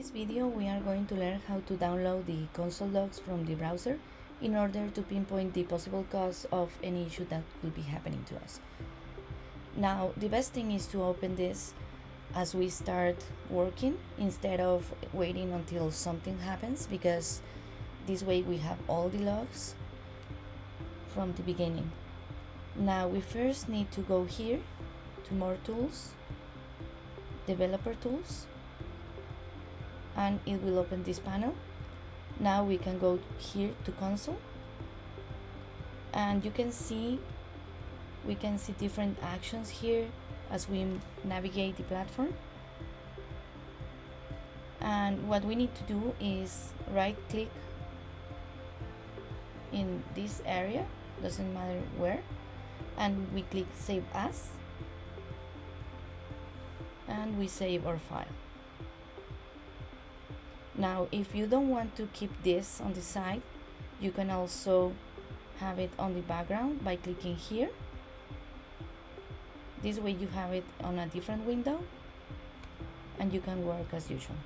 this video we are going to learn how to download the console logs from the browser in order to pinpoint the possible cause of any issue that could be happening to us. Now the best thing is to open this as we start working instead of waiting until something happens, because this way we have all the logs from the beginning. Now we first need to go here to More Tools, Developer Tools, and it will open this panel. Now we can go here to Console, and we can see different actions here as we navigate the platform. And what we need to do is right click in this area, doesn't matter where, and we click Save As, and we save our file. Now if you don't want to keep this on the side, you can also have it on the background by clicking here. This way you have it on a different window and you can work as usual.